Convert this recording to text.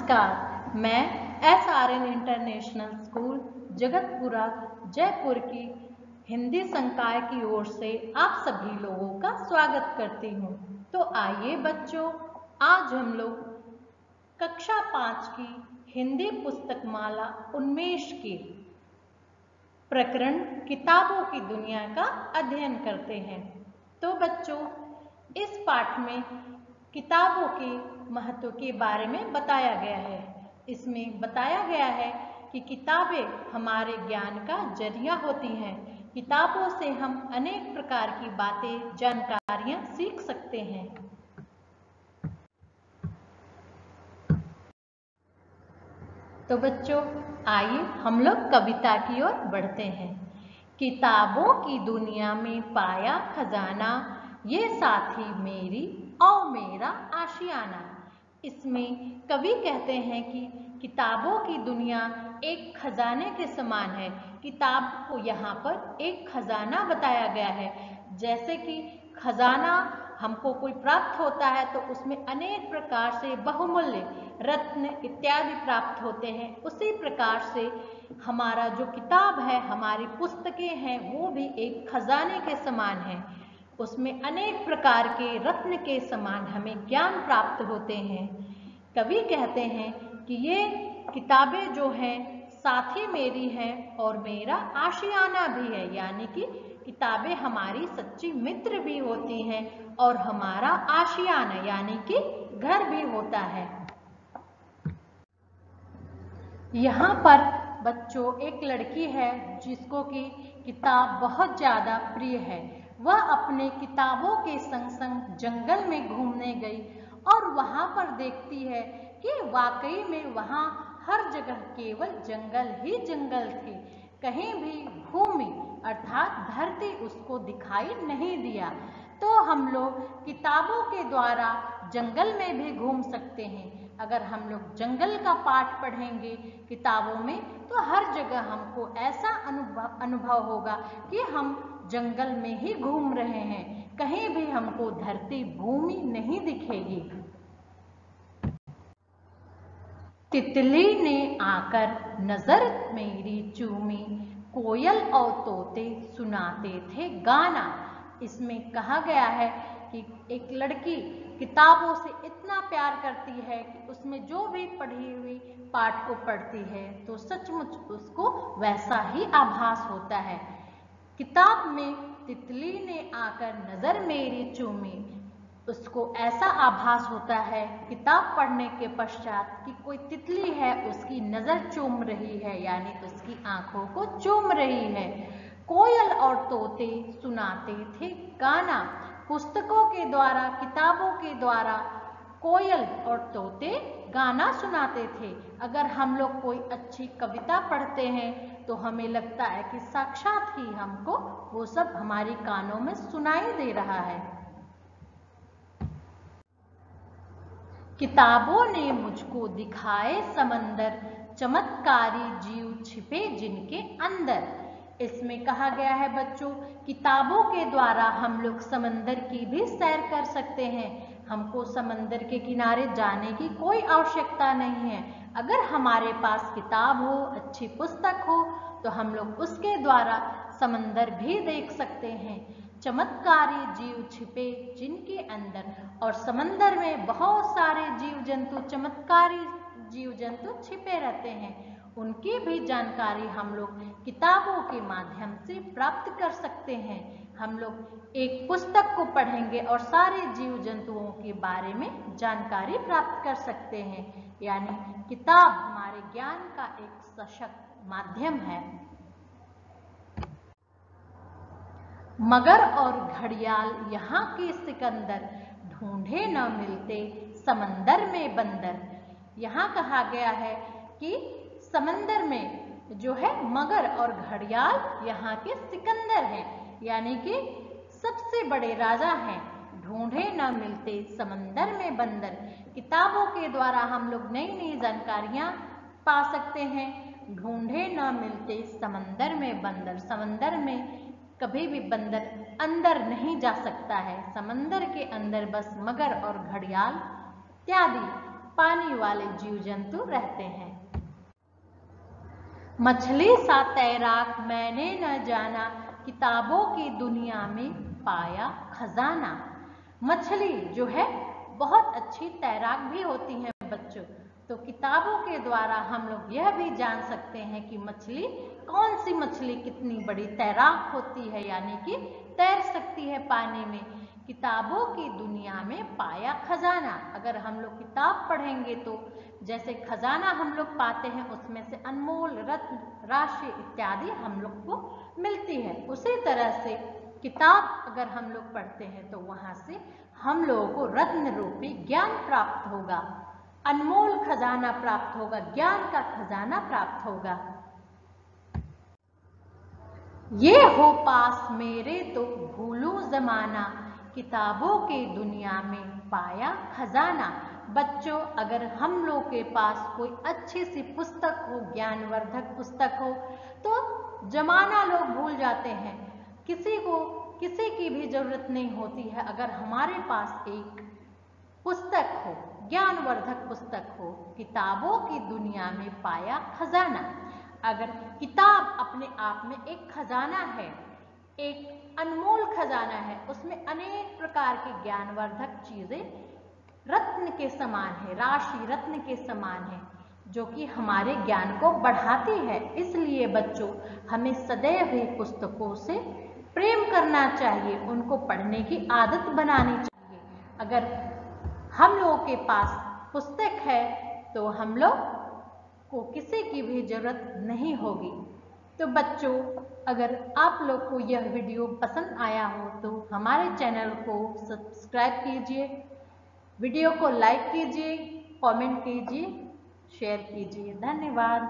नमस्कार, मैं SRN international school Jagatpura Jaipur की हिंदी संकाय की ओर से आप सभी लोगों का स्वागत करती हूँ। तो आइए बच्चों, आज हम लोग कक्षा 5 की हिंदी पुस्तक माला उन्मेष की प्रकरण किताबों की दुनिया का अध्ययन करते हैं। तो बच्चों, इस पाठ में किताबों के महत्व के बारे में बताया गया है। इसमें बताया गया है कि किताबें हमारे ज्ञान का जरिया होती हैं। किताबों से हम अनेक प्रकार की बातें, जानकारियां सीख सकते हैं। तो बच्चों, आइए हम लोग कविता की ओर बढ़ते हैं। किताबों की दुनिया में पाया खजाना, ये साथी मेरी और मेरा आशियाना। इसमें कवि कहते हैं कि किताबों की दुनिया एक खजाने के समान है। किताब को यहाँ पर एक खजाना बताया गया है। जैसे कि खजाना हमको कोई प्राप्त होता है तो उसमें अनेक प्रकार से बहुमूल्य रत्न इत्यादि प्राप्त होते हैं। उसी प्रकार से हमारा जो किताब है, हमारी पुस्तकें हैं, वो भी एक खजाने के समान है। उसमें अनेक प्रकार के रत्न के समान हमें ज्ञान प्राप्त होते हैं। कवि कहते हैं कि ये किताबें जो हैं साथी मेरी हैं और मेरा आशियाना भी है, यानी कि किताबें हमारी सच्ची मित्र भी होती हैं और हमारा आशियाना यानी कि घर भी होता है। यहाँ पर बच्चों एक लड़की है जिसको कि किताब बहुत ज़्यादा प्रिय है। वह अपने किताबों के संग संग जंगल में घूमने गई और वहाँ पर देखती है कि वाकई में वहाँ हर जगह केवल जंगल ही जंगल थे। कहीं भी भूमि अर्थात धरती उसको दिखाई नहीं दिया। तो हम लोग किताबों के द्वारा जंगल में भी घूम सकते हैं। अगर हम लोग जंगल का पाठ पढ़ेंगे किताबों में तो हर जगह हमको ऐसा अनुभव होगा कि हम जंगल में ही घूम रहे हैं। कहीं भी हमको धरती भूमि नहीं दिखेगी। तितली ने आकर नजर मेरी चूमी, कोयल और तोते सुनाते थे गाना। इसमें कहा गया है कि एक लड़की किताबों से इतना प्यार करती है कि उसमें जो भी पढ़ी हुई पाठ को पढ़ती है तो सचमुच उसको वैसा ही आभास होता है। किताब में तितली ने आकर नजर मेरी चूमी, उसको ऐसा आभास होता है किताब पढ़ने के पश्चात कि कोई तितली है उसकी नजर चूम रही है, यानी उसकी आंखों को चूम रही है। कोयल और तोते सुनाते थे गाना। पुस्तकों के द्वारा, किताबों के द्वारा कोयल और तोते गाना सुनाते थे। अगर हम लोग कोई अच्छी कविता पढ़ते हैं तो हमें लगता है कि साक्षात ही हमको वो सब हमारी कानों में सुनाई दे रहा है। किताबों ने मुझको दिखाए समंदर, चमत्कारी जीव छिपे जिनके अंदर। इसमें कहा गया है बच्चों, किताबों के द्वारा हम लोग समंदर की भी सैर कर सकते हैं। हमको समंदर के किनारे जाने की कोई आवश्यकता नहीं है। अगर हमारे पास किताब हो, अच्छी पुस्तक हो, तो हम लोग उसके द्वारा समंदर भी देख सकते हैं। चमत्कारी जीव छिपे जिनके अंदर, और समंदर में बहुत सारे जीव जंतु, चमत्कारी जीव जंतु छिपे रहते हैं। उनकी भी जानकारी हम लोग किताबों के माध्यम से प्राप्त कर सकते हैं। हम लोग एक पुस्तक को पढ़ेंगे और सारे जीव जंतुओं के बारे में जानकारी प्राप्त कर सकते हैं। यानी किताब हमारे ज्ञान का एक सशक्त माध्यम है। मगर और घड़ियाल यहाँ के सिकंदर, ढूंढे न मिलते समंदर में बंदर। यहाँ कहा गया है कि समंदर में जो है मगर और घड़ियाल यहाँ के सिकंदर हैं, यानी कि सबसे बड़े राजा हैं। ढूंढे न मिलते समंदर में बंदर। किताबों के द्वारा हम लोग नई नई जानकारियाँ पा सकते हैं। ढूंढे न मिलते समंदर में बंदर। समंदर में कभी भी बंदर अंदर नहीं जा सकता है। समंदर के अंदर बस मगर और घड़ियाल इत्यादि पानी वाले जीव जंतु रहते हैं। मछली सा तैराक मैंने न जाना, किताबों की दुनिया में पाया खजाना। मछली जो है बहुत अच्छी तैराक भी होती है बच्चों। तो किताबों के द्वारा हम लोग यह भी जान सकते हैं कि मछली, कौन सी मछली कितनी बड़ी तैराक होती है, यानी कि तैर सकती है पानी में। किताबों की दुनिया में पाया खजाना। अगर हम लोग किताब पढ़ेंगे तो जैसे खजाना हम लोग पाते हैं, उसमें से अनमोल रत्न, राशि इत्यादि हम लोग को मिलती है। उसी तरह से किताब अगर हम लोग पढ़ते हैं तो वहां से हम लोगों को रत्न रूपी ज्ञान प्राप्त होगा, अनमोल खजाना प्राप्त होगा, ज्ञान का खजाना प्राप्त होगा। ये हो पास मेरे तो भूलूं जमाना, किताबों की दुनिया में पाया खजाना। बच्चों, अगर हम लोग के पास कोई अच्छी सी पुस्तक हो, ज्ञानवर्धक पुस्तक हो, तो जमाना लोग भूल जाते हैं। किसी को किसी की भी जरूरत नहीं होती है। अगर हमारे पास एक पुस्तक हो, ज्ञानवर्धक पुस्तक हो, किताबों की दुनिया में पाया खजाना। अगर किताब अपने आप में एक खजाना है, एक अनमोल खजाना है, उसमें अनेक प्रकार की ज्ञानवर्धक चीजें रत्न के समान है, राशि रत्न के समान है, जो कि हमारे ज्ञान को बढ़ाती है। इसलिए बच्चों, हमें सदैव ही पुस्तकों से प्रेम करना चाहिए, उनको पढ़ने की आदत बनानी चाहिए। अगर हम लोगों के पास पुस्तक है तो हम लोग को किसी की भी जरूरत नहीं होगी। तो बच्चों, अगर आप लोग को यह वीडियो पसंद आया हो तो हमारे चैनल को सब्सक्राइब कीजिए, वीडियो को लाइक कीजिए, कमेंट कीजिए, शेयर कीजिए। धन्यवाद।